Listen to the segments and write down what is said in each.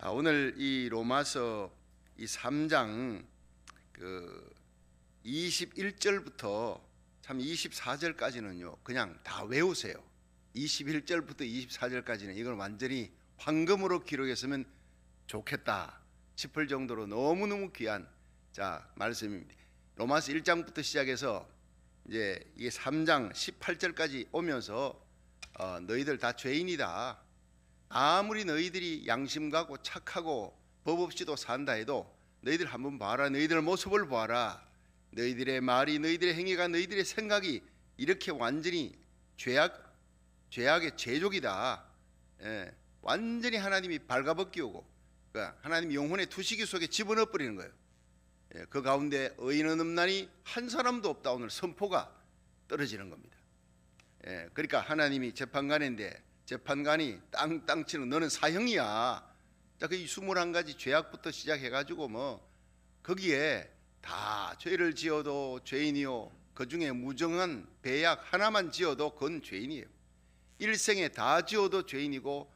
오늘 이 로마서 이 3장 그 21절부터 참 24절까지는요 그냥 다 외우세요. 21절부터 24절까지는 이걸 완전히 황금으로 기록했으면 좋겠다 싶을 정도로 너무너무 귀한 말씀입니다. 로마서 1장부터 시작해서 이제 이게 3장 18절까지 오면서 너희들 다 죄인이다. 아무리 너희들이 양심 가고 착하고 법 없이도 산다 해도 너희들 한번 봐라. 너희들 모습을 봐라. 너희들의 말이, 너희들의 행위가, 너희들의 생각이 이렇게 완전히 죄악의 제족이다. 완전히 하나님이 발가벗기우고 그러니까 하나님 영혼의 투시기 속에 집어넣어 버리는 거예요. 그 가운데 의인은 없나니 한 사람도 없다. 오늘 선포가 떨어지는 겁니다. 그러니까 하나님이 재판관인데 재판관이 땅땅 치는 너는 사형이야. 그 21가지 죄악부터 시작해가지고 뭐 거기에 다 죄를 지어도 죄인이요 그 중에 무정한 배약 하나만 지어도 그건 죄인이에요. 일생에 다 지어도 죄인이고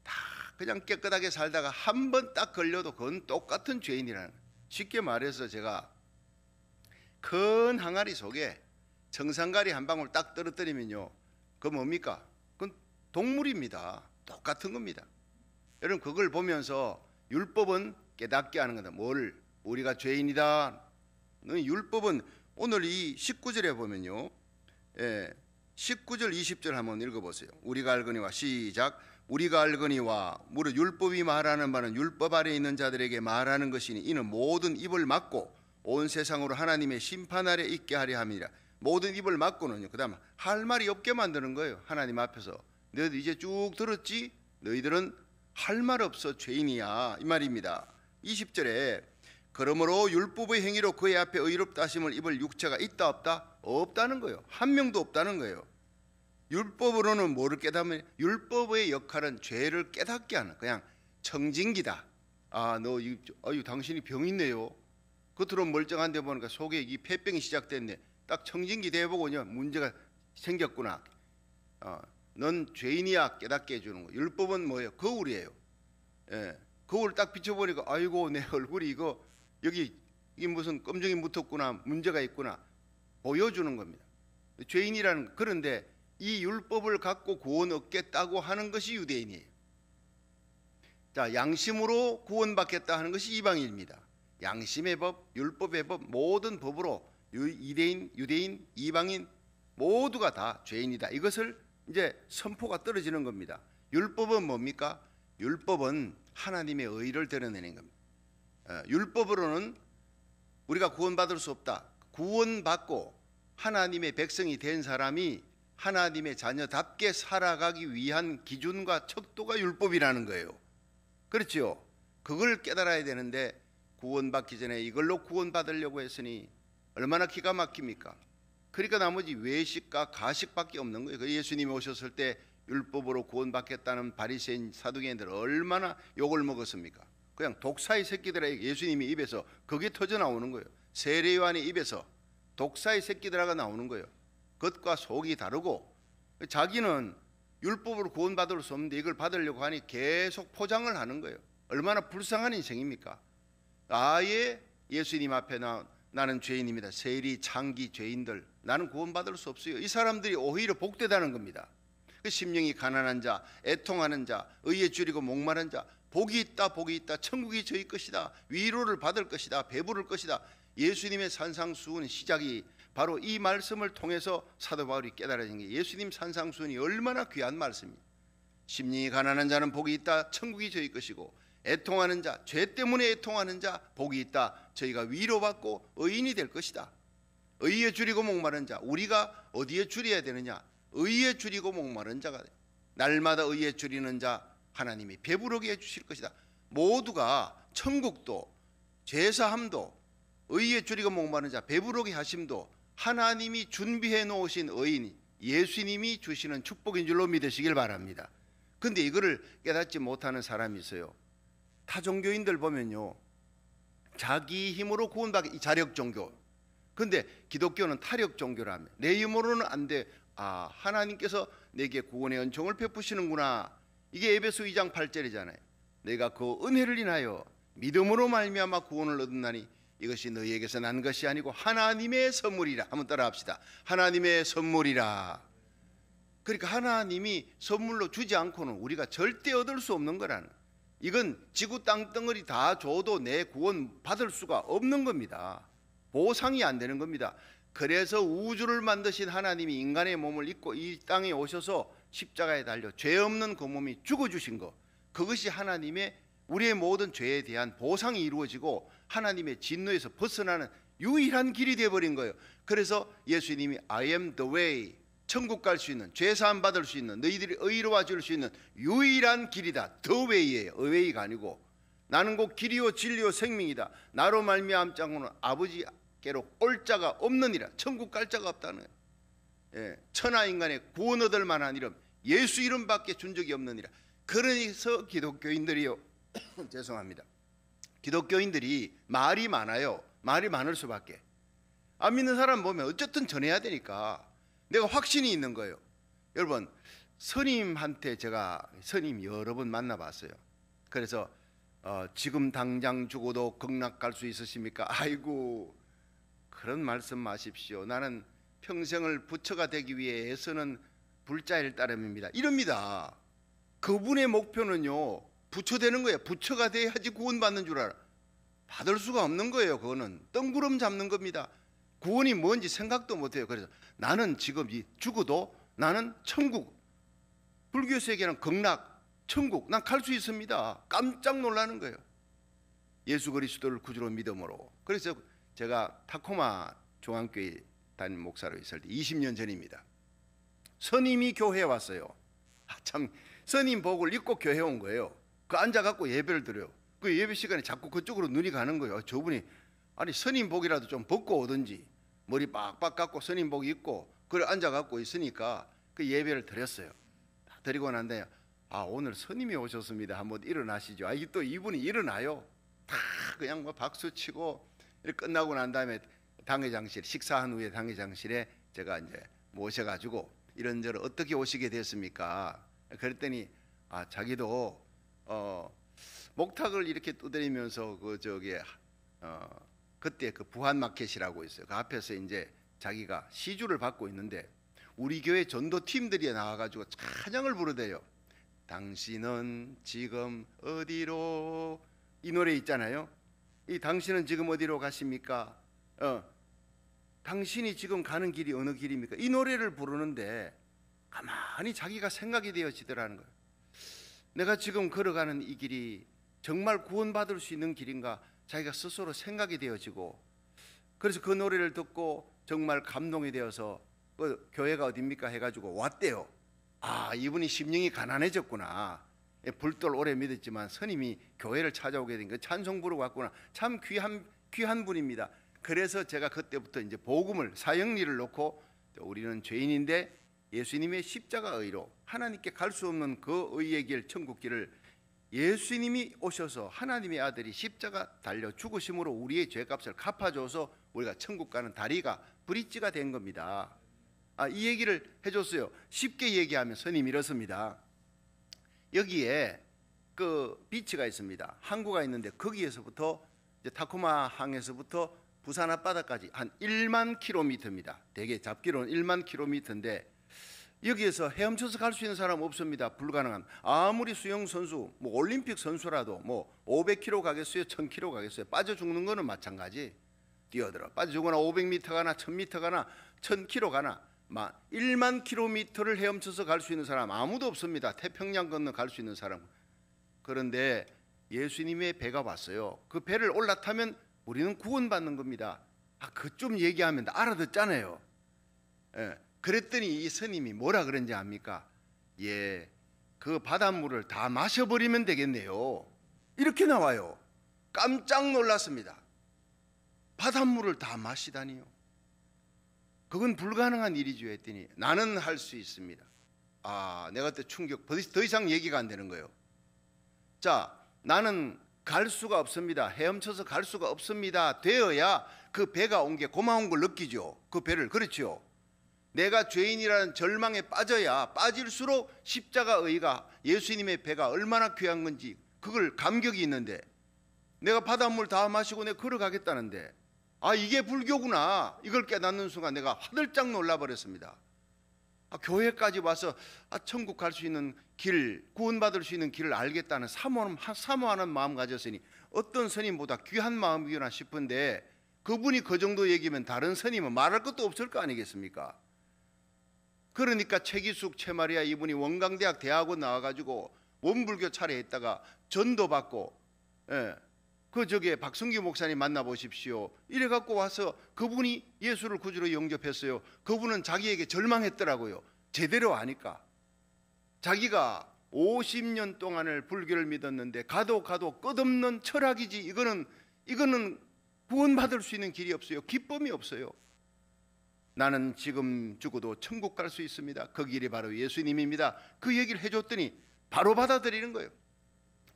다 그냥 깨끗하게 살다가 한 번 딱 걸려도 그건 똑같은 죄인이라는 거예요. 쉽게 말해서 제가 큰 항아리 속에 정상가리 한 방울 딱 떨어뜨리면요 그건 뭡니까? 그건 동물입니다. 똑같은 겁니다. 여러분 그걸 보면서 율법은 깨닫게 하는 거다. 뭘? 우리가 죄인이다. 율법은 오늘 이 19절에 보면요 19절 20절 한번 읽어보세요. 우리가 알거니와 시작. 우리가 알거니와 무릇 율법이 말하는 바는 율법 아래 있는 자들에게 말하는 것이니 이는 모든 입을 막고 온 세상으로 하나님의 심판 아래 있게 하려 함이라. 모든 입을 막고는요 그 다음 할 말이 없게 만드는 거예요. 하나님 앞에서 너희들 이제 쭉 들었지? 너희들은 할 말 없어 죄인이야 이 말입니다. 20절에 그러므로 율법의 행위로 그의 앞에 의롭다 하심을 입을 육체가 있다 없다? 없다는 거예요. 한 명도 없다는 거예요. 율법으로는 뭐를 깨닫으면 율법의 역할은 죄를 깨닫게 하는 그냥 청진기다. 당신이 병 있네요. 겉으로 멀쩡한데 보니까 속에 이 폐병이 시작됐네. 딱 청진기 대보고요 문제가 생겼구나. 넌 죄인이야 깨닫게 해주는 거. 율법은 뭐예요? 거울이에요. 거울 딱 비춰보니까 아이고 내 얼굴이 이거 여기 이게 무슨 검정이 묻었구나 문제가 있구나 보여주는 겁니다. 죄인이라는. 그런데 이 율법을 갖고 구원 얻겠다고 하는 것이 유대인이에요. 양심으로 구원받겠다 하는 것이 이방인입니다. 양심의 법, 율법의 법, 모든 법으로 유대인, 이방인 모두가 다 죄인이다. 이것을 이제 선포가 떨어지는 겁니다. 율법은 뭡니까? 율법은 하나님의 의를 드러내는 겁니다. 율법으로는 우리가 구원받을 수 없다. 구원받고 하나님의 백성이 된 사람이 하나님의 자녀답게 살아가기 위한 기준과 척도가 율법이라는 거예요. 그렇죠? 그걸 깨달아야 되는데 구원받기 전에 이걸로 구원받으려고 했으니 얼마나 기가 막힙니까? 그러니까 나머지 외식과 가식밖에 없는 거예요. 예수님이 오셨을 때 율법으로 구원받겠다는 바리새인 사두개인들 얼마나 욕을 먹었습니까? 그냥 독사의 새끼들의 예수님이 입에서 그게 터져 나오는 거예요. 세례요한의 입에서 독사의 새끼들아가 나오는 거예요. 겉과 속이 다르고 자기는 율법으로 구원받을 수 없는데 이걸 받으려고 하니 계속 포장을 하는 거예요. 얼마나 불쌍한 인생입니까? 아예 예수님 앞에 나는 죄인입니다. 세리, 창기, 죄인들 나는 구원받을 수 없어요. 이 사람들이 오히려 복되다는 겁니다. 그 심령이 가난한 자, 애통하는 자, 의에 줄이고 목마른 자 복이 있다 복이 있다 천국이 저희 것이다 위로를 받을 것이다 배부를 것이다. 예수님의 산상수훈 시작이 바로 이 말씀을 통해서 사도 바울이 깨달아진 게 예수님 산상수훈이 얼마나 귀한 말씀입니다. 심령이 가난한 자는 복이 있다 천국이 저희 것이고 애통하는 자 죄 때문에 애통하는 자 복이 있다 저희가 위로받고 의인이 될 것이다. 의에 줄이고 목마른 자 우리가 어디에 줄여야 되느냐? 의에 줄이고 목마른 자가 날마다 의에 줄이는 자 하나님이 배부르게 해주실 것이다. 모두가 천국도 죄사함도 의에 줄이고 목마른 자 배부르게 하심도 하나님이 준비해 놓으신 의인 예수님이 주시는 축복인 줄로 믿으시길 바랍니다. 근데 이거를 깨닫지 못하는 사람이 있어요. 타 종교인들 보면요 자기 힘으로 구원받기 자력 종교. 근데 기독교는 타력 종교라며 내 힘으로는 안 돼. 하나님께서 내게 구원의 은총을 베푸시는구나. 이게 에베소 2장 8절이잖아요. 내가 그 은혜를 인하여 믿음으로 말미암아 구원을 얻었나니 이것이 너희에게서 난 것이 아니고 하나님의 선물이라. 한번 따라합시다. 하나님의 선물이라. 그러니까 하나님이 선물로 주지 않고는 우리가 절대 얻을 수 없는 거라는, 이건 지구 땅덩어리 다 줘도 내 구원 받을 수가 없는 겁니다. 보상이 안 되는 겁니다. 그래서 우주를 만드신 하나님이 인간의 몸을 입고 이 땅에 오셔서 십자가에 달려 죄 없는 그 몸이 죽어주신 것, 그것이 하나님의 우리의 모든 죄에 대한 보상이 이루어지고 하나님의 진노에서 벗어나는 유일한 길이 되어버린 거예요. 그래서 예수님이 I am the way, 천국 갈 수 있는, 죄사함 받을 수 있는, 너희들이 의로워질 수 있는 유일한 길이다. The way예요. A way가 아니고 나는 곧 길이요 진리요 생명이다. 나로 말미암지 않고는 아버지께로 올 자가 없느니라. 천국 갈 자가 없다는 거예요. 천하 인간의 구원 얻을 만한 이름 예수 이름밖에 준 적이 없느니라. 그래서 기독교인들이요 죄송합니다. 기독교인들이 말이 많아요. 말이 많을 수밖에. 안 믿는 사람 보면 어쨌든 전해야 되니까 내가 확신이 있는 거예요. 여러분, 스님한테 제가 스님 여러 번 만나봤어요. 그래서 지금 당장 죽어도 극락 갈 수 있으십니까? 아이고, 그런 말씀 마십시오. 나는 평생을 부처가 되기 위해 애쓰는 불자일 따름입니다. 이럽니다. 그분의 목표는요, 부처 되는 거예요. 부처가 돼야지 구원받는 줄 알아. 받을 수가 없는 거예요. 그거는 뜬구름 잡는 겁니다. 구원이 뭔지 생각도 못해요. 그래서 나는 지금 죽어도 나는 천국, 불교 세계는 극락, 천국 난 갈 수 있습니다. 깜짝 놀라는 거예요. 예수 그리스도를 구주로 믿음으로. 그래서 제가 타코마 중앙교회 담임 목사로 있을 때 20년 전입니다. 스님이 교회에 왔어요. 참, 스님 복을 입고 교회에 온 거예요. 그 앉아갖고 예배를 드려요. 그 예배 시간에 자꾸 그쪽으로 눈이 가는 거예요. 저분이 아니 스님 복이라도 좀 벗고 오든지, 머리 빡빡 깎고 스님 복 입고 그래 앉아갖고 있으니까 그 예배를 드렸어요. 드리고 난 다음에 오늘 스님이 오셨습니다. 한번 일어나시죠. 이게 또 이분이 일어나요. 다 그냥 뭐 박수 치고 이렇게 끝나고 난 다음에 당회장실, 식사한 후에 당회장실에 제가 이제 모셔가지고 이런저런 어떻게 오시게 됐습니까? 그랬더니 자기도 목탁을 이렇게 두드리면서 그때 그 부한마켓이라고 있어요. 그 앞에서 이제 자기가 시주를 받고 있는데 우리 교회 전도 팀들이 나와가지고 찬양을 부르대요. 당신은 지금 어디로, 이 노래 있잖아요. 이 당신은 지금 어디로 가십니까? 당신이 지금 가는 길이 어느 길입니까? 이 노래를 부르는데 가만히 자기가 생각이 되어지더라는 거예요. 내가 지금 걸어가는 이 길이 정말 구원받을 수 있는 길인가? 자기가 스스로 생각이 되어지고, 그래서 그 노래를 듣고 정말 감동이 되어서 그 교회가 어딥니까 해가지고 왔대요. 이분이 심령이 가난해졌구나. 불도를 오래 믿었지만 스님이 교회를 찾아오게 된 거 찬송 부르고 왔구나. 참 귀한 분입니다. 그래서 제가 그때부터 이제 복음을, 사형리를 놓고 우리는 죄인인데 예수님의 십자가 의로 하나님께 갈 수 없는 그 의의 길, 천국 길을 예수님이 오셔서 하나님의 아들이 십자가 달려 죽으심으로 우리의 죄값을 갚아줘서 우리가 천국 가는 다리가, 브릿지가 된 겁니다. 이 얘기를 해줬어요. 쉽게 얘기하면 스님 이렇습니다. 여기에 그 비치가 있습니다. 항구가 있는데 거기에서부터 이제 타코마 항에서부터 부산 앞바다까지 한 1만 킬로미터입니다. 대개 잡기로는 1만 킬로미터인데 여기에서 헤엄쳐서 갈 수 있는 사람 없습니다. 불가능한. 아무리 수영 선수, 뭐 올림픽 선수라도 뭐 500km 가겠어요, 1000km 가겠어요. 빠져 죽는 거는 마찬가지. 뛰어들어 빠져 죽거나 500m 가나 1000m 가나 1000km 가나 1만 킬로미터를 헤엄쳐서 갈 수 있는 사람 아무도 없습니다. 태평양 건너 갈 수 있는 사람. 그런데 예수님의 배가 왔어요. 그 배를 올라타면 우리는 구원받는 겁니다. 그 좀 얘기하면 알아듣잖아요. 그랬더니 이 스님이 뭐라 그런지 압니까? 그 바닷물을 다 마셔버리면 되겠네요. 이렇게 나와요. 깜짝 놀랐습니다. 바닷물을 다 마시다니요. 그건 불가능한 일이죠 했더니 나는 할 수 있습니다. 내가 그때 충격, 더 이상 얘기가 안 되는 거예요. 자, 나는 갈 수가 없습니다. 헤엄쳐서 갈 수가 없습니다. 되어야 그 배가 온 게 고마운 걸 느끼죠. 그 배를. 그렇죠. 내가 죄인이라는 절망에 빠져야 빠질수록 십자가 의가, 예수님의 배가 얼마나 귀한 건지 그걸 감격이 있는데 내가 바닷물 다 마시고 내가 걸어가겠다는데 이게 불교구나 이걸 깨닫는 순간 내가 화들짝 놀라버렸습니다. 교회까지 와서 천국 갈 수 있는 길, 구원받을 수 있는 길을 알겠다는 사모하는 마음 가졌으니 어떤 스님보다 귀한 마음이구나 싶은데 그분이 그 정도 얘기면 다른 스님은 말할 것도 없을 거 아니겠습니까? 그러니까 최기숙, 최마리아 이분이 원광대학 대학원 나와가지고 원불교 차례에 있다가 전도 받고 저기 박성규 목사님 만나보십시오 이래갖고 와서 그분이 예수를 구주로 영접했어요. 그분은 자기에게 절망했더라고요. 제대로 아니까. 자기가 50년 동안을 불교를 믿었는데 가도 끝없는 철학이지 이거는 구원받을 수 있는 길이 없어요. 기쁨이 없어요. 나는 지금 죽어도 천국 갈 수 있습니다. 그 길이 바로 예수님입니다. 그 얘기를 해줬더니 바로 받아들이는 거예요.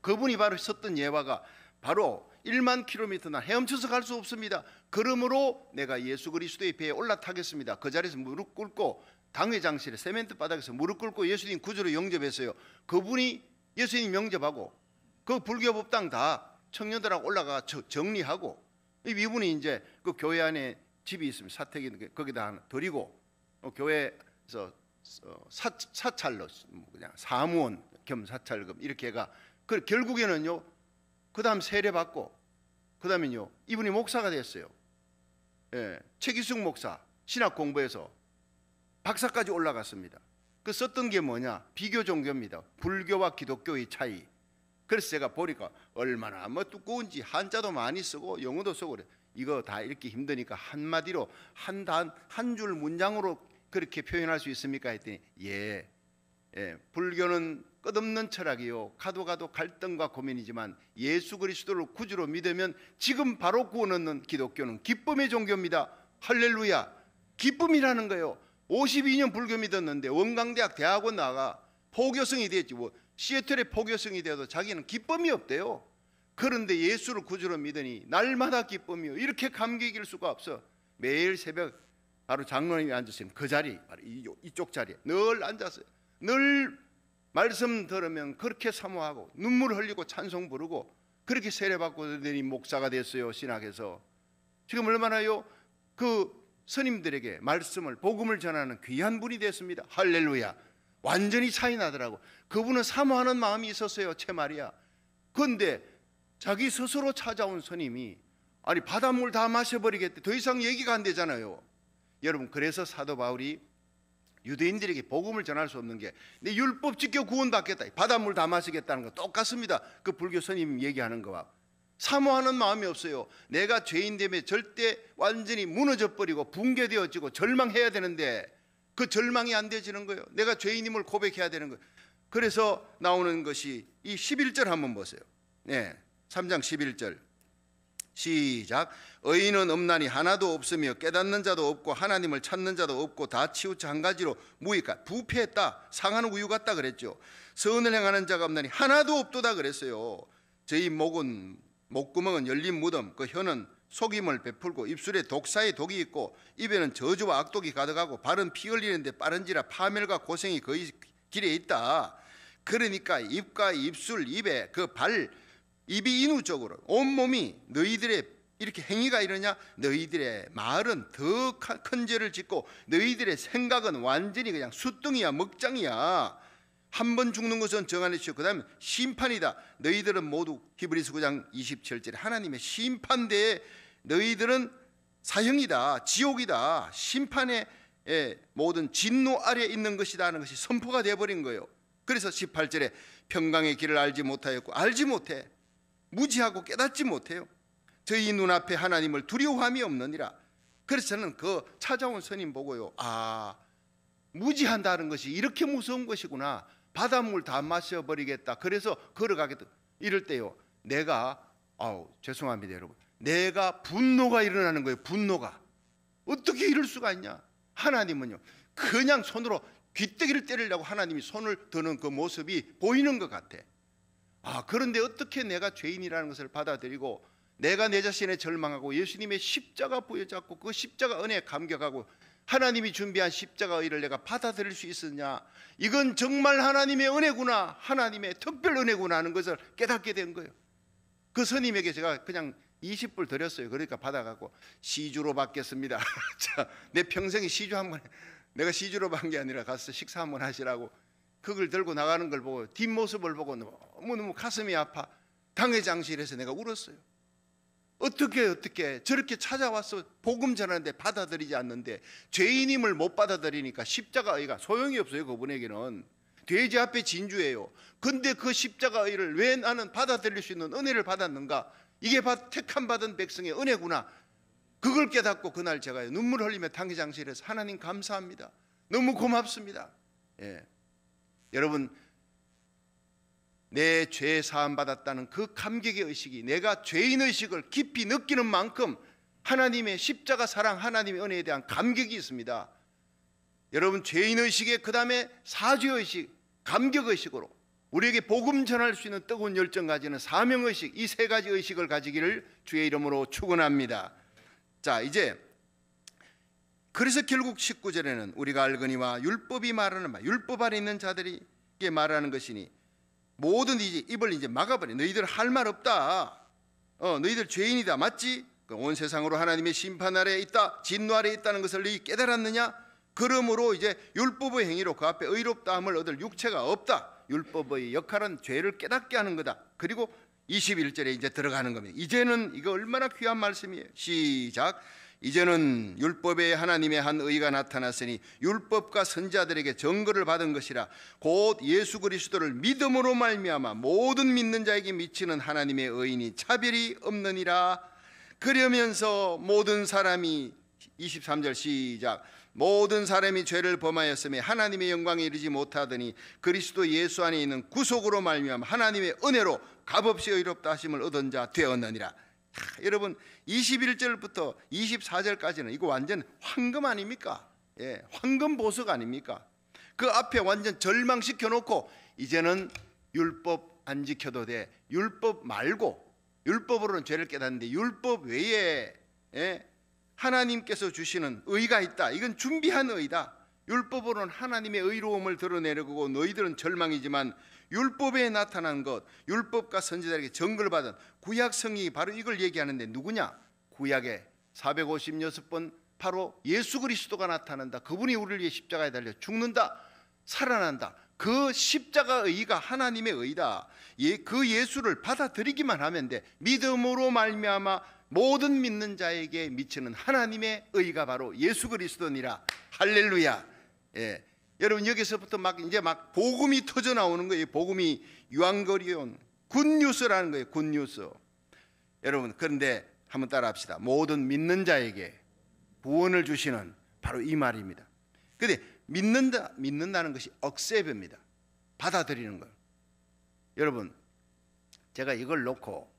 그분이 바로 썼던 예화가 바로 1만 킬로미터 난 헤엄쳐서 갈 수 없습니다. 그러므로 내가 예수 그리스도의 배에 올라타겠습니다. 그 자리에서 무릎 꿇고 당회장실에 세멘트 바닥에서 무릎 꿇고 예수님 구주로 영접했어요. 그분이 예수님 영접하고 그 불교법당 다 청년들하고 올라가 정리하고 이분이 이제 그 교회 안에 집이 있으면 사택이 거기다 하나 드리고 교회에서 사찰로 그냥 사무원 겸 사찰금 이렇게 해가 결국에는요 그 다음 세례 받고 그 다음에요 이분이 목사가 됐어요. 최기숙 목사 신학 공부해서 박사까지 올라갔습니다. 그 썼던 게 뭐냐 비교 종교입니다. 불교와 기독교의 차이. 그래서 제가 보니까 얼마나 두꺼운지 한자도 많이 쓰고 영어도 쓰고 그래. 이거 다 읽기 힘드니까 한마디로 한 줄 문장으로 그렇게 표현할 수 있습니까 했더니 불교는 끝없는 철학이요 가도 갈등과 고민이지만 예수 그리스도를 구주로 믿으면 지금 바로 구원 얻는 기독교는 기쁨의 종교입니다. 할렐루야. 기쁨이라는 거예요. 52년 불교 믿었는데 원광대학 대학원 나가 포교성이 됐지 시애틀의 포교성이 되어도 자기는 기쁨이 없대요. 그런데 예수를 구주로 믿으니 날마다 기쁨이요. 이렇게 감격일 수가 없어. 매일 새벽 바로 장로님이 앉으신 그 자리 바로 이쪽 자리에 늘 앉았어요. 늘 말씀 들으면 그렇게 사모하고 눈물 흘리고 찬송 부르고 그렇게 세례받고 되니 목사가 됐어요. 신학에서 지금 얼마나요 그 스님들에게 말씀을 복음을 전하는 귀한 분이 됐습니다. 할렐루야. 완전히 차이 나더라고. 그분은 사모하는 마음이 있었어요. 최마리아. 그런데 자기 스스로 찾아온 스님이 바닷물 다 마셔버리겠대. 더 이상 얘기가 안 되잖아요. 여러분 그래서 사도 바울이 유대인들에게 복음을 전할 수 없는 게 내 율법 지켜 구원받겠다 바닷물 다 마시겠다는 거 똑같습니다. 그 불교 스님 얘기하는 거와 사모하는 마음이 없어요. 내가 죄인 되면 절대 완전히 무너져버리고 붕괴되어지고 절망해야 되는데 그 절망이 안 되지는 거예요. 내가 죄인임을 고백해야 되는 거예요. 그래서 나오는 것이 이 11절 한번 보세요. 3장 11절 시작. 의인은 없나니 하나도 없으며 깨닫는 자도 없고 하나님을 찾는 자도 없고 다 치우쳐 한 가지로 무익하 부패했다. 상한 우유 같다 그랬죠. 선을 행하는 자가 없나니 하나도 없도다 그랬어요. 저희 목구멍은 열린 무덤, 그 혀는 속임을 베풀고 입술에 독사의 독이 있고 입에는 저주와 악독이 가득하고 발은 피 흘리는데 빠른지라 파멸과 고생이 거의 길에 있다. 그러니까 입과 입술, 입에 그 입이 인후적으로 온몸이 너희들의 이렇게 행위가 이러냐 너희들의 말은 더 큰 죄를 짓고 너희들의 생각은 완전히 그냥 숫둥이야 먹장이야. 한 번 죽는 것은 정한해 주시고 그 다음에 심판이다. 너희들은 모두 히브리서 9장 27절에 하나님의 심판대에 너희들은 사형이다. 지옥이다. 심판의 모든 진노 아래에 있는 것이다 하는 것이 선포가 되어버린 거예요. 그래서 18절에 평강의 길을 알지 못하였고 알지 못해 무지하고 깨닫지 못해요. 저희 눈앞에 하나님을 두려워함이 없느니라. 그래서 저는 그 찾아온 스님 보고요 무지한다는 것이 이렇게 무서운 것이구나. 바닷물 다 마셔버리겠다. 그래서 걸어가겠다. 이럴 때요 내가 죄송합니다 여러분 내가 분노가 일어나는 거예요. 분노가 어떻게 이럴 수가 있냐. 하나님은요 그냥 손으로 귀때기를 때리려고 하나님이 손을 드는 그 모습이 보이는 것 같아. 그런데 어떻게 내가 죄인이라는 것을 받아들이고 내가 내 자신에 절망하고 예수님의 십자가 부여잡고 그 십자가 은혜에 감격하고 하나님이 준비한 십자가 의를 내가 받아들일 수 있었냐? 이건 정말 하나님의 은혜구나, 하나님의 특별 은혜구나 하는 것을 깨닫게 된 거예요. 그 스님에게 제가 그냥 20불 드렸어요. 그러니까 받아갖고 시주로 받겠습니다. 자, 내 평생에 시주 한번, 내가 시주로 받은 게 아니라 가서 식사 한번 하시라고 그걸 들고 나가는 걸 보고 뒷모습을 보고 너무너무 가슴이 아파 당회장실에서 내가 울었어요. 어떻게 저렇게 찾아와서 복음 전하는데 받아들이지 않는데, 죄인임을 못 받아들이니까 십자가의가 소용이 없어요. 그분에게는 돼지 앞에 진주예요. 근데 그 십자가의를 왜 나는 받아들일 수 있는 은혜를 받았는가? 이게 택함 받은 백성의 은혜구나. 그걸 깨닫고 그날 제가 눈물 흘리며 당회장실에서 하나님 감사합니다, 너무 고맙습니다. 예. 여러분, 내 죄 사함 받았다는 그 감격의 의식이, 내가 죄인 의식을 깊이 느끼는 만큼 하나님의 십자가 사랑, 하나님의 은혜에 대한 감격이 있습니다. 여러분, 죄인 의식에 그 다음에 사죄 의식, 감격 의식으로 우리에게 복음 전할 수 있는 뜨거운 열정 가지는 사명 의식, 이 세 가지 의식을 가지기를 주의 이름으로 축원합니다. 자, 이제 그래서 결국 19절에는 우리가 알거니와 율법이 말하는 말, 율법 아래 있는 자들에게 말하는 것이니 모든 입을 이제 막아버려. 너희들 할 말 없다. 너희들 죄인이다. 맞지? 온 세상으로 하나님의 심판 아래에 있다, 진노 아래에 있다는 것을 너희 깨달았느냐? 그러므로 이제 율법의 행위로 그 앞에 의롭다함을 얻을 육체가 없다. 율법의 역할은 죄를 깨닫게 하는 거다. 그리고 21절에 이제 들어가는 겁니다. 이제는, 이거 얼마나 귀한 말씀이에요. 시작. 이제는 율법에 하나님의 한 의가 나타났으니 율법과 선지자들에게 증거를 받은 것이라. 곧 예수 그리스도를 믿음으로 말미암아 모든 믿는 자에게 미치는 하나님의 의인이 차별이 없느니라. 그러면서 모든 사람이, 23절 시작. 모든 사람이 죄를 범하였으며 하나님의 영광에 이르지 못하더니 그리스도 예수 안에 있는 구속으로 말미암아 하나님의 은혜로 값없이 의롭다 하심을 얻은 자 되었느니라. 여러분, 21절부터 24절까지는 이거 완전 황금 아닙니까? 예, 황금 보석 아닙니까? 그 앞에 완전 절망시켜 놓고 이제는 율법 안 지켜도 돼. 율법 말고, 율법으로는 죄를 깨닫는데 율법 외에 하나님께서 주시는 의가 있다. 이건 준비한 의다. 율법으로는 하나님의 의로움을 드러내려고 너희들은 절망이지만 율법에 나타난 것, 율법과 선지자에게 증거를 받은 구약 성경이 바로 이걸 얘기하는데 누구냐? 구약에 456번 바로 예수 그리스도가 나타난다. 그분이 우리를 위해 십자가에 달려 죽는다, 살아난다. 그 십자가 의가 하나님의 의다. 그 예수를 받아들이기만 하면 돼. 믿음으로 말미암아 모든 믿는 자에게 미치는 하나님의 의가 바로 예수 그리스도니라. 할렐루야. 예. 여러분, 여기서부터 이제 복음이 터져 나오는 거예요. 복음이 유한거리온 굿뉴스라는 거예요. 굿뉴스. 여러분, 그런데 한번 따라합시다. 모든 믿는 자에게 구원을 주시는 바로 이 말입니다. 그런데 믿는다는 것이 억셉입니다. 받아들이는 걸. 여러분, 제가 이걸 놓고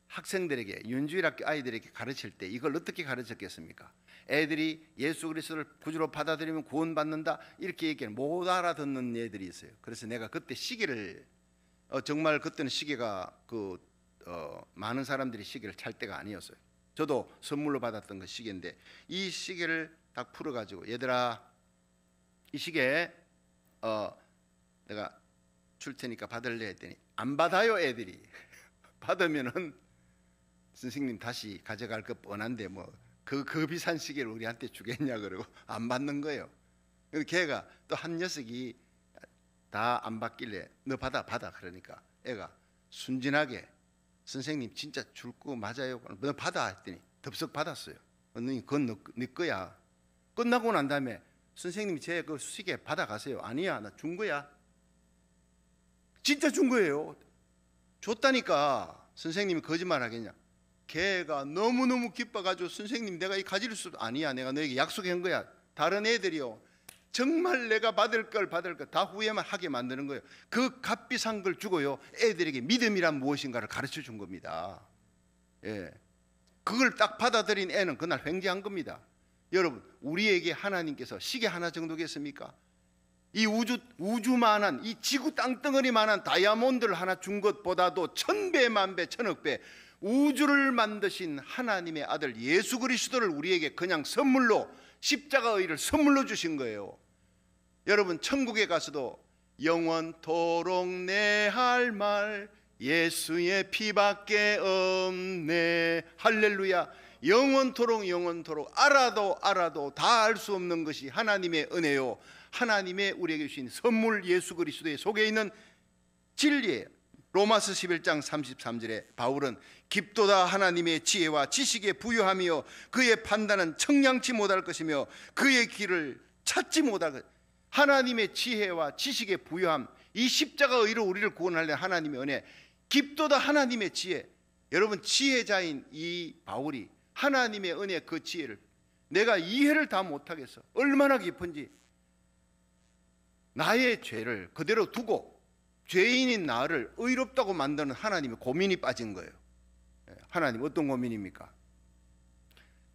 학생들에게, 윤주일학교 아이들에게 가르칠 때 이걸 어떻게 가르쳤겠습니까? 애들이 예수 그리스도를 구주로 받아들이면 구원받는다 이렇게 얘기하면 못 알아듣는 애들이 있어요. 그래서 내가 그때 시계를 정말 그때는 시계가 많은 사람들이 시계를 찰 때가 아니었어요. 저도 선물로 받았던 그 시계인데 이 시계를 딱 풀어가지고, 얘들아 이 시계 내가 줄 테니까 받을래 했더니 안 받아요. 애들이 받으면은 선생님 다시 가져갈 거 뻔한데 뭐 그 비싼 시계를 우리한테 주겠냐 그러고 안 받는 거예요. 그래서 걔가 또 한 녀석이 다 안 받길래 너 받아 그러니까 애가 순진하게 선생님 진짜 줄 거 맞아요. 너 받아 했더니 덥석 받았어요. 그건 네 거야. 끝나고 난 다음에 선생님이 제 그 시계 받아가세요. 아니야, 나 준 거야. 진짜 준 거예요. 줬다니까. 선생님이 거짓말 하겠냐? 걔가 너무너무 기뻐가지고 선생님 내가 이 가질 수 아니야, 내가 너에게 약속한 거야. 다른 애들이요 정말 내가 받을 걸 다 후회만 하게 만드는 거예요. 그 값비싼 걸 주고요 애들에게 믿음이란 무엇인가를 가르쳐 준 겁니다. 예, 그걸 딱 받아들인 애는 그날 횡재한 겁니다. 여러분, 우리에게 하나님께서 시계 하나 정도겠습니까? 이 우주만한, 이 지구 땅덩어리만한 다이아몬드를 하나 준 것보다도 1000배, 만배, 1000억배 우주를 만드신 하나님의 아들 예수 그리스도를 우리에게 그냥 선물로 십자가 의를 선물로 주신 거예요. 여러분 천국에 가서도 영원토록 내 할 말 예수의 피밖에 없네. 할렐루야. 영원토록 알아도 다 알 수 없는 것이 하나님의 은혜요, 하나님의 우리에게 주신 선물 예수 그리스도의 속에 있는 진리예요. 로마서 11장 33절에 바울은 깊도다 하나님의 지혜와 지식에 부유하며 그의 판단은 청량치 못할 것이며 그의 길을 찾지 못할 것. 하나님의 지혜와 지식의 부유함, 이 십자가 의로 우리를 구원하려 하나님의 은혜, 깊도다 하나님의 지혜. 여러분 지혜자인 이 바울이 하나님의 은혜 그 지혜를 내가 이해를 다 못하겠어. 얼마나 깊은지. 나의 죄를 그대로 두고 죄인인 나를 의롭다고 만드는 하나님의 고민이 빠진 거예요. 하나님 어떤 고민입니까?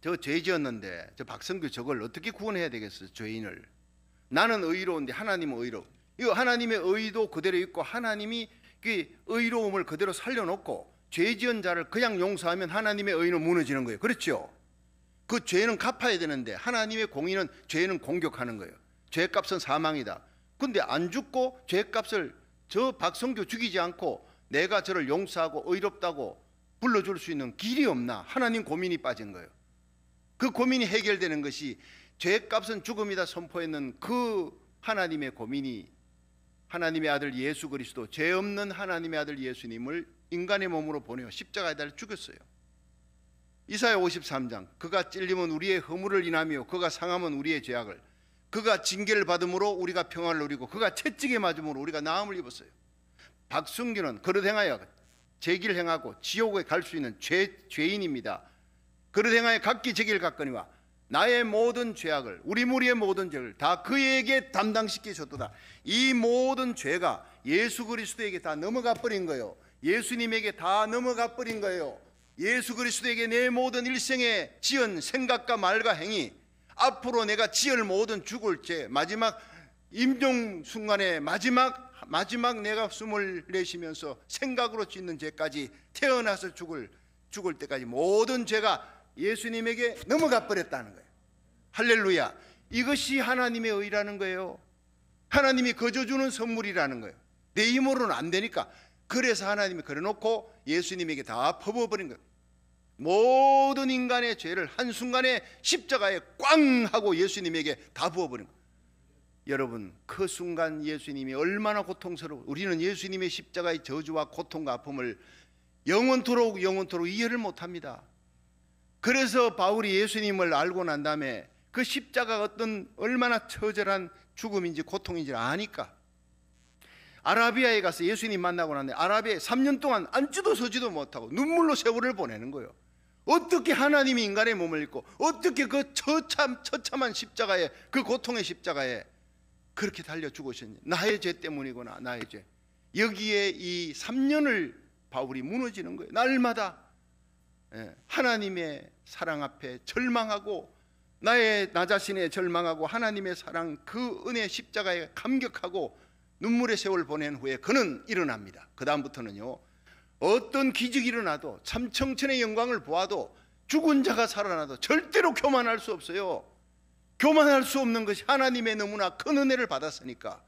저 죄 지었는데 저 박성규 저걸 어떻게 구원해야 되겠어요? 죄인을. 나는 의로운데 하나님은 의로워. 이거 하나님의 의도 그대로 있고 하나님이 그 의로움을 그대로 살려놓고 죄 지은 자를 그냥 용서하면 하나님의 의는 무너지는 거예요. 그렇죠? 그 죄는 갚아야 되는데 하나님의 공의는 죄는 공격하는 거예요. 죄값은 사망이다. 근데 안 죽고 죄값을 저 박성규 죽이지 않고 내가 저를 용서하고 의롭다고 불러줄 수 있는 길이 없나? 하나님 고민이 빠진 거예요. 그 고민이 해결되는 것이 죄값은 죽음이다 선포했는 그 하나님의 고민이 하나님의 아들 예수 그리스도, 죄 없는 하나님의 아들 예수님을 인간의 몸으로 보내어 십자가에 달려 죽였어요. 이사야 53장 그가 찔림은 우리의 허물을 인하며 그가 상함은 우리의 죄악을, 그가 징계를 받음으로 우리가 평안을 누리고 그가 채찍에 맞음으로 우리가 나음을 입었어요. 박승규는 그릇 행하여 제길 행하고 지옥에 갈 수 있는 죄인입니다. 그릇 행하여 각기 제길 갔거니와 나의 모든 죄악을, 우리 무리의 모든 죄를 다 그에게 담당시키셨도다. 이 모든 죄가 예수 그리스도에게 다 넘어가 버린 거예요. 예수님에게 다 넘어가 버린 거예요. 예수 그리스도에게 내 모든 일생에 지은 생각과 말과 행위, 앞으로 내가 지을 모든 죽을 죄, 마지막 임종 순간에 마지막 내가 숨을 내쉬면서 생각으로 짓는 죄까지 태어나서 죽을 때까지 모든 죄가 예수님에게 넘어가 버렸다는 거예요. 할렐루야. 이것이 하나님의 의라는 거예요. 하나님이 거저 주는 선물이라는 거예요. 내 힘으로는 안 되니까. 그래서 하나님이 그려놓고 예수님에게 다 퍼부어버린 거예요. 모든 인간의 죄를 한순간에 십자가에 꽝 하고 예수님에게 다 부어버린 거예요. 여러분 그 순간 예수님이 얼마나 고통스러워. 우리는 예수님의 십자가의 저주와 고통과 아픔을 영원토록 이해를 못합니다. 그래서 바울이 예수님을 알고 난 다음에 그 십자가가 얼마나 처절한 죽음인지 고통인지 아니까 아라비아에 가서 예수님 만나고 났는데 아라비아에 3년 동안 앉지도 서지도 못하고 눈물로 세월을 보내는 거예요. 어떻게 하나님이 인간의 몸을 입고 어떻게 그 처참한 십자가에, 그 고통의 십자가에 그렇게 달려 죽으셨니? 나의 죄 때문이구나. 나의 죄. 여기에 이 3년을 바울이 무너지는 거예요. 날마다 하나님의 사랑 앞에 절망하고 나 자신의 절망하고 하나님의 사랑 그 은혜 십자가에 감격하고 눈물의 세월을 보낸 후에 그는 일어납니다. 그 다음부터는요, 어떤 기적이 일어나도 삼청천의 영광을 보아도 죽은 자가 살아나도 절대로 교만할 수 없어요. 교만할 수 없는 것이 하나님의 너무나 큰 은혜를 받았으니까.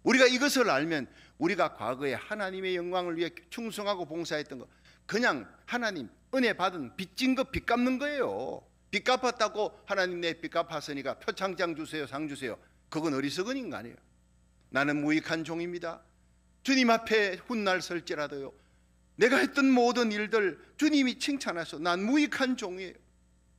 우리가 이것을 알면 우리가 과거에 하나님의 영광을 위해 충성하고 봉사했던 거 그냥 하나님 은혜 받은 빚진 거 빚 갚는 거예요. 빚 갚았다고 하나님 내 빚 갚았으니까 표창장 주세요, 상 주세요. 그건 어리석은 인간이에요. 나는 무익한 종입니다. 주님 앞에 훗날 설지라도요, 내가 했던 모든 일들 주님이 칭찬하셔. 난 무익한 종이에요.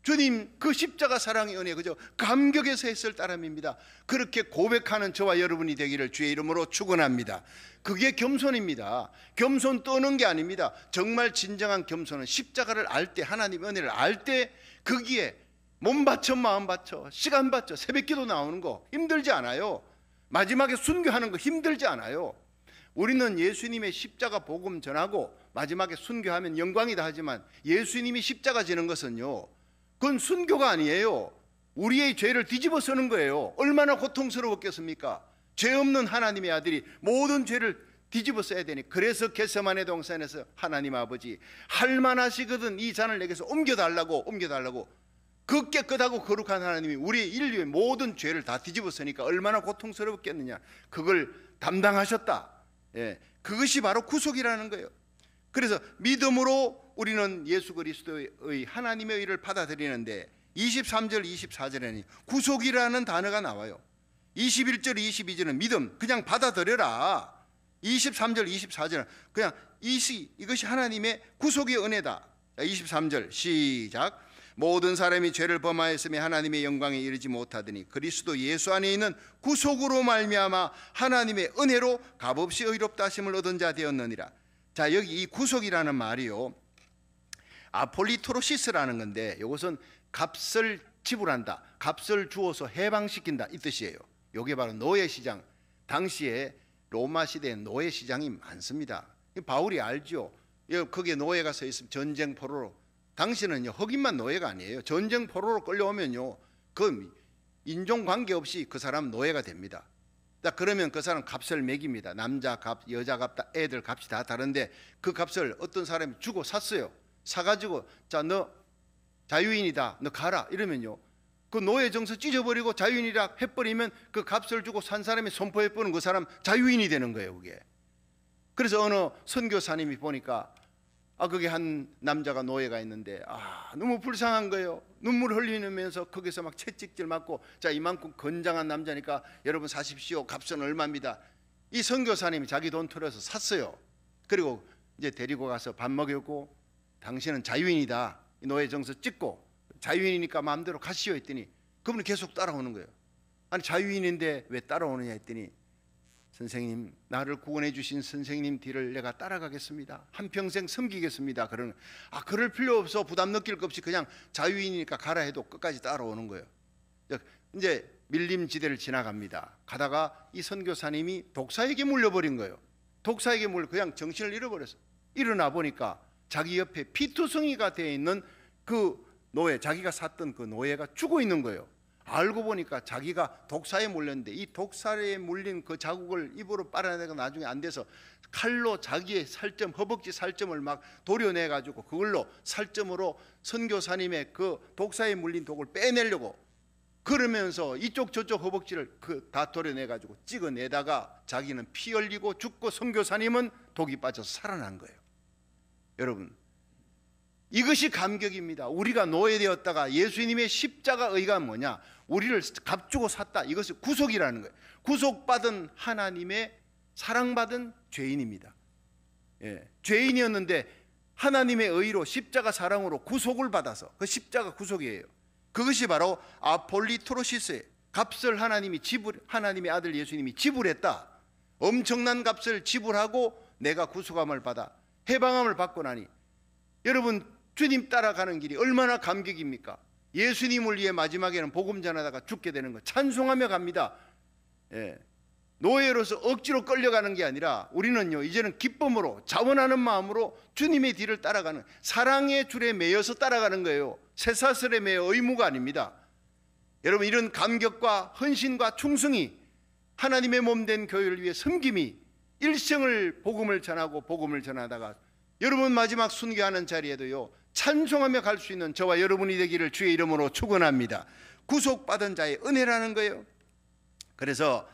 주님 그 십자가 사랑의 은혜 그저 감격해서 했을 따름입니다. 그렇게 고백하는 저와 여러분이 되기를 주의 이름으로 축원합니다. 그게 겸손입니다. 겸손 떠는 게 아닙니다. 정말 진정한 겸손은 십자가를 알 때, 하나님의 은혜를 알 때 거기에 몸 바쳐 마음 바쳐 시간 바쳐 새벽기도 나오는 거 힘들지 않아요. 마지막에 순교하는 거 힘들지 않아요. 우리는 예수님의 십자가 복음 전하고 마지막에 순교하면 영광이다 하지만 예수님이 십자가 지는 것은요, 그건 순교가 아니에요. 우리의 죄를 뒤집어 쓰는 거예요. 얼마나 고통스러웠겠습니까? 죄 없는 하나님의 아들이 모든 죄를 뒤집어 써야 되니. 그래서 겟세마네 동산에서 하나님 아버지 할 만하시거든 이 잔을 내게서 옮겨달라고 그 깨끗하고 거룩한 하나님이 우리 인류의 모든 죄를 다 뒤집었으니까 얼마나 고통스럽겠느냐. 그걸 담당하셨다. 예, 그것이 바로 구속이라는 거예요. 그래서 믿음으로 우리는 예수 그리스도의 하나님의 의를 받아들이는데 23절 24절에는 구속이라는 단어가 나와요. 21절 22절은 믿음, 그냥 받아들여라. 23절 24절은 그냥 이것이 하나님의 구속의 은혜다. 23절 시작. 모든 사람이 죄를 범하였으며 하나님의 영광에 이르지 못하더니 그리스도 예수 안에 있는 구속으로 말미암아 하나님의 은혜로 값없이 의롭다 하심을 얻은 자 되었느니라. 자, 여기 이 구속이라는 말이요, 아폴리토로시스라는 건데 이것은 값을 지불한다, 값을 주어서 해방시킨다 이 뜻이에요. 이게 바로 노예시장. 당시에 로마 시대에 노예시장이 많습니다. 바울이 알죠. 거기에 노예가 서 있으면 전쟁 포로로, 당시는요 흑인만 노예가 아니에요. 전쟁 포로로 끌려오면요 그 인종 관계없이 그 사람 노예가 됩니다. 그러면 그 사람 값을 매깁니다. 남자 값, 여자 값, 애들 값이 다 다른데 그 값을 어떤 사람이 주고 샀어요. 사가지고 자, 너 자유인이다, 너 가라 이러면요 그 노예 정서 찢어버리고 자유인이라 해버리면 그 값을 주고 산 사람이 선포해버리는 그 사람 자유인이 되는 거예요. 그게. 그래서 어느 선교사님이 보니까 거기 한 남자가 노예가 있는데 너무 불쌍한 거예요. 눈물 흘리면서 거기서 막 채찍질 맞고, 자, 이만큼 건장한 남자니까 여러분 사십시오, 값은 얼마입니다. 이 선교사님이 자기 돈 틀어서 샀어요. 그리고 이제 데리고 가서 밥 먹였고, 당신은 자유인이다, 이 노예 정서 찍고 자유인이니까 마음대로 가시오 했더니 그분이 계속 따라오는 거예요. 아니 자유인인데 왜 따라오느냐 했더니, 선생님, 나를 구원해 주신 선생님 뒤를 내가 따라가겠습니다. 한평생 섬기겠습니다. 그럴 필요 없어, 부담 느낄 것 없이 그냥 자유인이니까 가라 해도 끝까지 따라오는 거예요. 이제 밀림지대를 지나갑니다. 가다가 이 선교사님이 독사에게 물려버린 거예요. 독사에게 그냥 정신을 잃어버렸어. 일어나 보니까 자기 옆에 피투성이가 되어 있는 그 노예, 자기가 샀던 그 노예가 죽어 있는 거예요. 알고 보니까 자기가 독사에 물렸는데 이 독사에 물린 그 자국을 입으로 빨아내가 나중에 안 돼서 칼로 자기의 살점, 허벅지 살점을 막 도려내 가지고 그걸로 살점으로 선교사님의 그 독사에 물린 독을 빼내려고 그러면서 이쪽 저쪽 허벅지를 다 도려내 가지고 찍어내다가 자기는 피 흘리고 죽고 선교사님은 독이 빠져서 살아난 거예요. 여러분, 이것이 감격입니다. 우리가 노예되었다가 예수님의 십자가 의가 뭐냐? 우리를 값주고 샀다. 이것이 구속이라는 거예요. 구속받은 하나님의 사랑받은 죄인입니다. 예, 죄인이었는데 하나님의 의로 십자가 사랑으로 구속을 받아서, 그 십자가 구속이에요. 그것이 바로 아폴리토로시스의 값을 하나님의 아들 예수님이 지불했다. 엄청난 값을 지불하고 내가 구속함을 받아 해방함을 받고 나니, 여러분, 주님 따라가는 길이 얼마나 감격입니까? 예수님을 위해 마지막에는 복음 전하다가 죽게 되는 거 찬송하며 갑니다. 예. 노예로서 억지로 끌려가는 게 아니라 우리는요 이제는 기쁨으로 자원하는 마음으로 주님의 뒤를 따라가는, 사랑의 줄에 매여서 따라가는 거예요. 쇠사슬에 매여 의무가 아닙니다. 여러분, 이런 감격과 헌신과 충성이, 하나님의 몸된 교회를 위해 섬김이, 일생을 복음을 전하고 복음을 전하다가 여러분 마지막 순교하는 자리에도요 찬송하며 갈 수 있는 저와 여러분이 되기를 주의 이름으로 축원합니다. 구속받은 자의 은혜라는 거예요. 그래서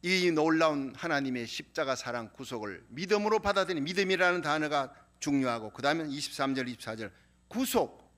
이 놀라운 하나님의 십자가 사랑 구속을 믿음으로 받아들이는, 믿음이라는 단어가 중요하고, 그 다음에 23절 24절 구속,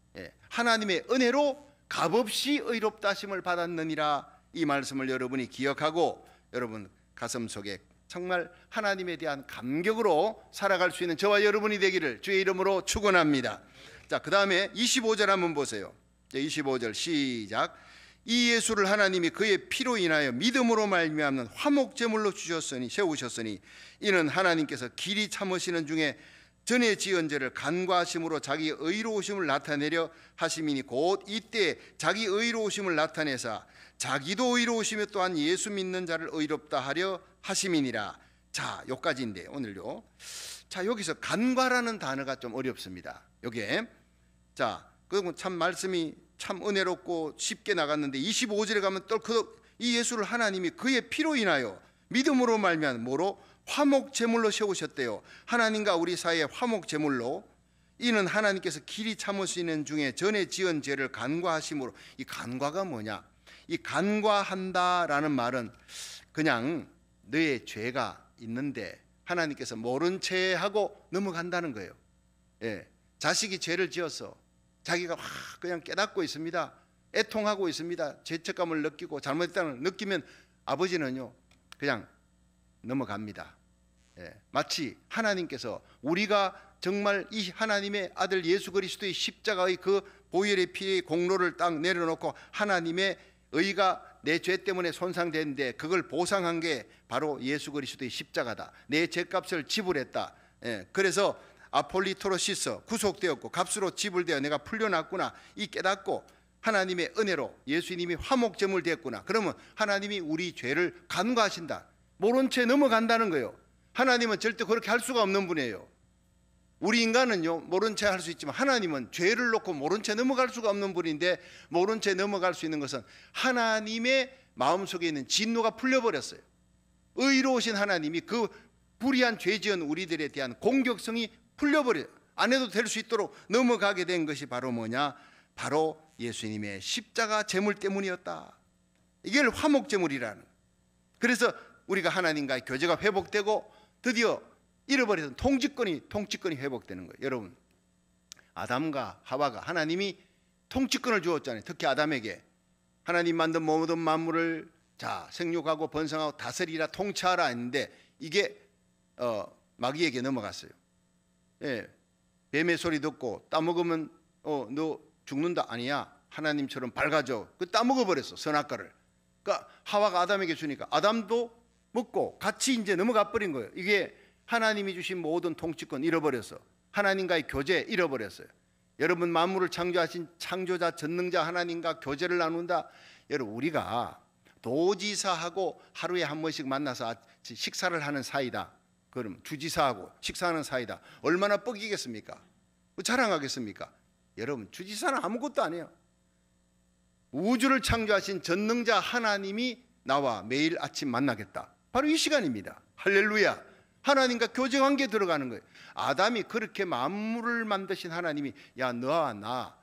하나님의 은혜로 값없이 의롭다 하심을 받았느니라, 이 말씀을 여러분이 기억하고 여러분 가슴 속에 정말 하나님에 대한 감격으로 살아갈 수 있는 저와 여러분이 되기를 주의 이름으로 축원합니다. 자, 그 다음에 25절 한번 보세요. 25절 시작. 이 예수를 하나님이 그의 피로 인하여 믿음으로 말미암는 화목제물로 세우셨으니 이는 하나님께서 길이 참으시는 중에 전에 지은 죄를 간과하심으로 자기 의로우심을 나타내려 하심이니 곧 이때 자기 의로우심을 나타내사 자기도 의로우시며 또한 예수 믿는 자를 의롭다 하려 하심이니라. 자, 여기까지인데 오늘요. 자, 여기서 간과라는 단어가 좀 어렵습니다. 여기에 자, 그리고 참 말씀이 참 은혜롭고 쉽게 나갔는데 25절에 가면 또 이 예수를 하나님이 그의 피로 인하여 믿음으로 말미암아 뭐로 화목 제물로 세우셨대요. 하나님과 우리 사이에 화목 제물로 이는 하나님께서 길이 참으시는 중에 전에 지은 죄를 간과하심으로. 이 간과가 뭐냐? 이 간과한다라는 말은 그냥 너의 죄가 있는데 하나님께서 모른 채 하고 넘어간다는 거예요. 예, 자식이 죄를 지어서 자기가 그냥 깨닫고 있습니다. 애통하고 있습니다. 죄책감을 느끼고 잘못했다는 느끼면 아버지는요 그냥 넘어갑니다. 예, 마치 하나님께서 우리가 정말 이 하나님의 아들 예수 그리스도의 십자가의 그 보혈의 피의 공로를 딱 내려놓고 하나님의 의가 내 죄 때문에 손상됐는데 그걸 보상한 게 바로 예수 그리스도의 십자가다. 내 죄값을 지불했다. 예, 그래서 아폴리토로시스 구속되었고 값으로 지불되어 내가 풀려났구나 이 깨닫고 하나님의 은혜로 예수님이 화목제물 됐구나. 그러면 하나님이 우리 죄를 간과하신다. 모른 채 넘어간다는 거예요. 하나님은 절대 그렇게 할 수가 없는 분이에요. 우리 인간은요 모른 채 할 수 있지만 하나님은 죄를 놓고 모른 채 넘어갈 수가 없는 분인데, 모른 채 넘어갈 수 있는 것은 하나님의 마음속에 있는 진노가 풀려버렸어요. 의로우신 하나님이 그 불의한 죄 지은 우리들에 대한 공격성이 풀려버려요. 안 해도 될 수 있도록 넘어가게 된 것이 바로 뭐냐? 바로 예수님의 십자가 제물 때문이었다. 이게 화목제물이라는. 그래서 우리가 하나님과의 교제가 회복되고 드디어 잃어버리던 통치권이 회복되는 거예요. 여러분, 아담과 하와가 하나님이 통치권을 주었잖아요. 특히 아담에게 하나님 만든 모든 만물을 자 생육하고 번성하고 다스리라 통치하라 했는데 이게 마귀에게 넘어갔어요. 예, 뱀의 소리 듣고 따먹으면 너 죽는다. 아니야, 하나님처럼 밝아져. 그 따먹어버렸어, 선악과를. 그러니까 하와가 아담에게 주니까 아담도 먹고 같이 이제 넘어가 버린 거예요. 이게 하나님이 주신 모든 통치권 잃어버렸어. 하나님과의 교제 잃어버렸어요. 여러분, 만물을 창조하신 창조자 전능자 하나님과 교제를 나눈다. 여러분, 우리가 도지사하고 하루에 한 번씩 만나서 식사를 하는 사이다. 그럼 주지사하고 식사하는 사이다. 얼마나 뻑이겠습니까? 자랑하겠습니까? 여러분, 주지사는 아무것도 아니에요. 우주를 창조하신 전능자 하나님이 나와 매일 아침 만나겠다. 바로 이 시간입니다. 할렐루야. 하나님과 교제 관계에 들어가는 거예요. 아담이 그렇게 만물을 만드신 하나님이 야 너와 나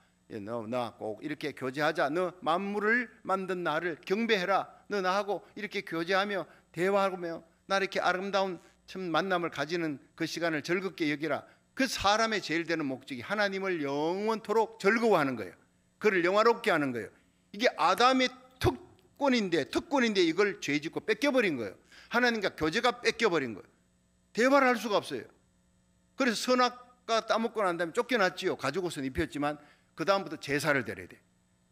꼭 이렇게 교제하자. 너 만물을 만든 나를 경배해라. 너 나하고 이렇게 교제하며 대화하며 나 이렇게 아름다운 참 만남을 가지는 그 시간을 즐겁게 여기라. 그 사람의 제일 되는 목적이 하나님을 영원토록 즐거워하는 거예요. 그를 영화롭게 하는 거예요. 이게 아담의 특권인데 이걸 죄짓고 뺏겨버린 거예요. 하나님과 교제가 뺏겨버린 거예요. 대화를 할 수가 없어요. 그래서 선악과 따먹고 난 다음에 쫓겨났지요. 가죽옷은 입혔지만 그 다음부터 제사를 드려야 돼.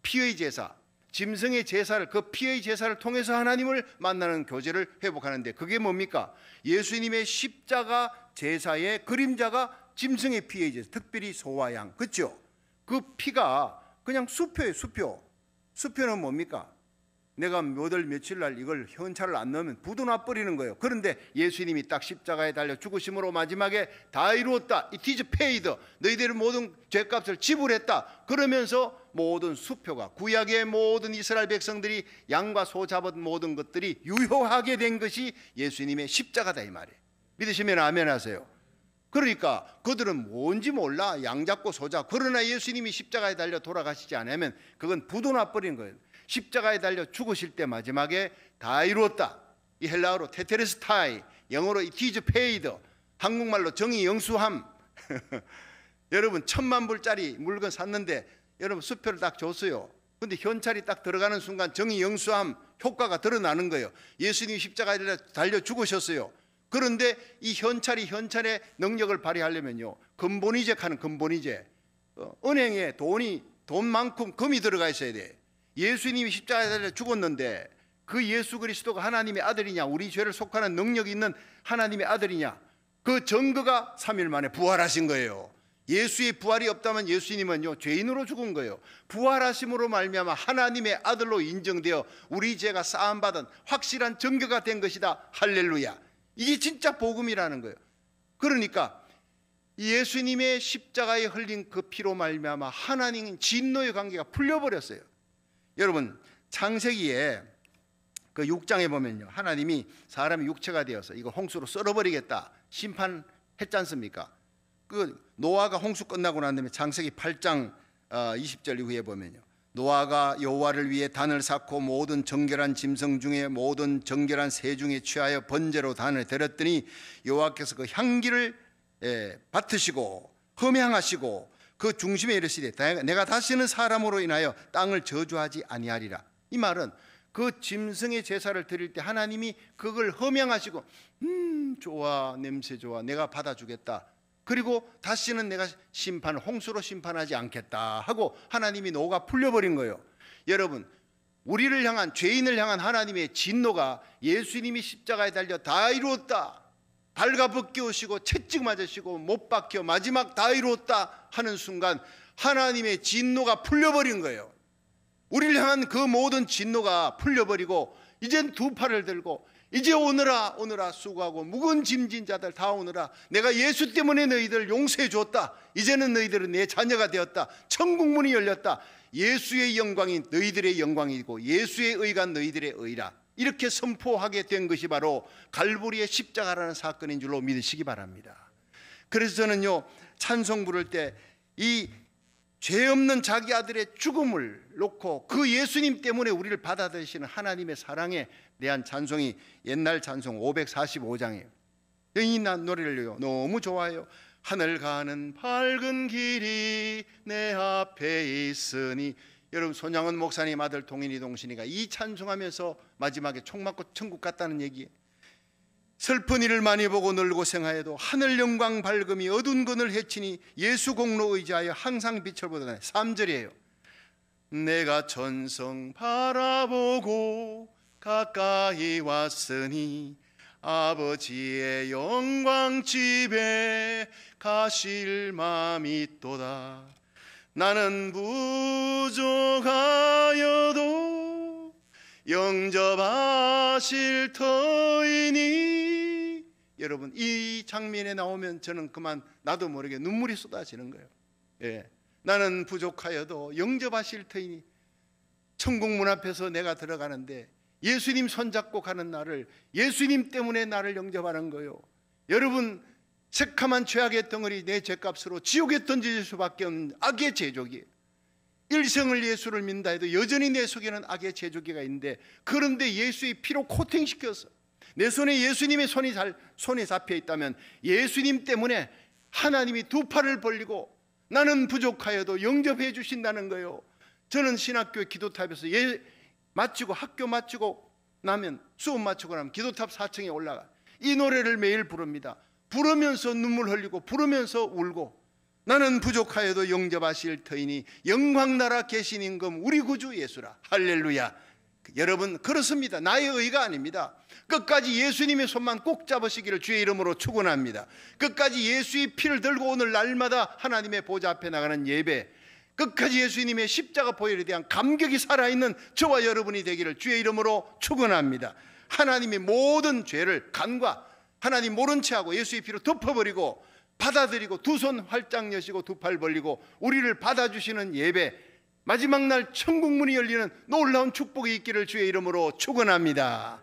피의 제사, 짐승의 제사를, 그 피의 제사를 통해서 하나님을 만나는 교제를 회복하는데 그게 뭡니까? 예수님의 십자가 제사의 그림자가 짐승의 피의 제사, 특별히 소와 양, 그렇죠? 그 피가 그냥 수표예요. 수표는 뭡니까? 내가 몇 월 며칠 날 이걸 현찰을 안 넣으면 부도 나버리는 거예요. 그런데 예수님이 딱 십자가에 달려 죽으심으로 마지막에 다 이루었다. It is paid. 너희들의 모든 죄값을 지불했다. 그러면서 모든 수표가, 구약의 모든 이스라엘 백성들이 양과 소 잡은 모든 것들이 유효하게 된 것이 예수님의 십자가다 이 말이에요. 믿으시면 아멘 하세요. 그러니까 그들은 뭔지 몰라. 양 잡고 소 잡고. 그러나 예수님이 십자가에 달려 돌아가시지 않으면 그건 부도 나버리는 거예요. 십자가에 달려 죽으실 때 마지막에 다 이루었다. 이 헬라어로 테테레스타이, 영어로 it is paid, 한국말로 정의 영수함. 여러분, 1,000만 불짜리 물건 샀는데 여러분 수표를 딱 줬어요. 근데 현찰이 딱 들어가는 순간 정의 영수함 효과가 드러나는 거예요. 예수님이 십자가에 달려 죽으셨어요. 그런데 이 현찰의 능력을 발휘하려면요, 근본이체하는 근본이체, 은행에 돈만큼 금이 들어가 있어야 돼. 예수님이 십자가에 달려 죽었는데 그 예수 그리스도가 하나님의 아들이냐, 우리 죄를 속하는 능력이 있는 하나님의 아들이냐, 그 증거가 3일 만에 부활하신 거예요. 예수의 부활이 없다면 예수님은요 죄인으로 죽은 거예요. 부활하심으로 말미암아 하나님의 아들로 인정되어 우리 죄가 사함받은 확실한 증거가 된 것이다. 할렐루야. 이게 진짜 복음이라는 거예요. 그러니까 예수님의 십자가에 흘린 그 피로 말미암아 하나님 진노의 관계가 풀려버렸어요. 여러분, 창세기에 그 6장에 보면요, 하나님이 사람이 육체가 되어서 이거 홍수로 썰어버리겠다 심판했지 않습니까? 그 노아가 홍수 끝나고 난 다음에 창세기 8장 20절 이후에 보면요, 노아가 여호와를 위해 단을 쌓고 모든 정결한 짐승 중에 모든 정결한 새 중에 취하여 번제로 단을 데렸더니 여호와께서 그 향기를 맡으시고 흠향하시고 그 중심에 이르시되 내가 다시는 사람으로 인하여 땅을 저주하지 아니하리라. 이 말은 그 짐승의 제사를 드릴 때 하나님이 그걸 흠향하시고 좋아, 냄새 좋아, 내가 받아주겠다, 그리고 다시는 내가 홍수로 심판하지 않겠다 하고 하나님이 노가 풀려버린 거예요. 여러분, 우리를 향한, 죄인을 향한 하나님의 진노가 예수님이 십자가에 달려 다 이루었다, 발가벗기우시고 채찍 맞으시고 못 박혀 마지막 다 이루었다 하는 순간 하나님의 진노가 풀려버린 거예요. 우리를 향한 그 모든 진노가 풀려버리고 이젠 두 팔을 들고 이제 오너라 오너라 수고하고 무거운 짐진 자들 다 오너라, 내가 예수 때문에 너희들을 용서해 주었다, 이제는 너희들은 내 자녀가 되었다, 천국 문이 열렸다, 예수의 영광이 너희들의 영광이고 예수의 의가 너희들의 의라, 이렇게 선포하게 된 것이 바로 갈보리의 십자가라는 사건인 줄로 믿으시기 바랍니다. 그래서 저는요, 찬송 부를 때 이 죄 없는 자기 아들의 죽음을 놓고 그 예수님 때문에 우리를 받아들이시는 하나님의 사랑에 대한 찬송이 옛날 찬송 545장이에요. 이 노래를요 너무 좋아해요. 하늘 가는 밝은 길이 내 앞에 있으니. 여러분, 손양원 목사님 아들 동인이 동신이가 이 찬송하면서 마지막에 총 맞고 천국 갔다는 얘기예요. 슬픈 일을 많이 보고 늘 고생하여도 하늘 영광 밝음이 어두운 그늘 해치니 예수 공로 의지하여 항상 빛을 보다네. 3절이에요. 내가 천성 바라보고 가까이 왔으니 아버지의 영광 집에 가실 마음이 있도다. 나는 부족하여도 영접하실 터이니. 여러분, 이 장면에 나오면 저는 그만 나도 모르게 눈물이 쏟아지는 거예요. 나는 부족하여도 영접하실 터이니. 천국 문 앞에서 내가 들어가는데 예수님 손잡고 가는 나를, 예수님 때문에 나를 영접하는 거예요. 여러분, 새카만 죄악의 덩어리 내 죄값으로 지옥에 던질 수밖에 없는 악의 제조기, 일생을 예수를 믿는다 해도 여전히 내 속에는 악의 제조기가 있는데, 그런데 예수의 피로 코팅시켜서 내 손에 예수님의 손이 잡혀 있다면 예수님 때문에 하나님이 두 팔을 벌리고 나는 부족하여도 영접해 주신다는 거예요. 저는 신학교에 기도탑에서 마치고 학교 마치고 나면, 수업 마치고 나면 기도탑 4층에 올라가 이 노래를 매일 부릅니다. 부르면서 눈물 흘리고 부르면서 울고, 나는 부족하여도 영접하실 터이니 영광나라 계신 임금 우리 구주 예수라. 할렐루야. 여러분, 그렇습니다. 나의 의가 아닙니다. 끝까지 예수님의 손만 꼭 잡으시기를 주의 이름으로 축원합니다. 끝까지 예수의 피를 들고 오늘 날마다 하나님의 보좌 앞에 나가는 예배, 끝까지 예수님의 십자가 보혈에 대한 감격이 살아있는 저와 여러분이 되기를 주의 이름으로 축원합니다. 하나님의 모든 죄를 간과 하나님 모른 채하고 예수의 피로 덮어버리고 받아들이고 두 손 활짝 여시고 두 팔 벌리고 우리를 받아주시는 예배, 마지막 날 천국 문이 열리는 놀라운 축복이 있기를 주의 이름으로 축원합니다.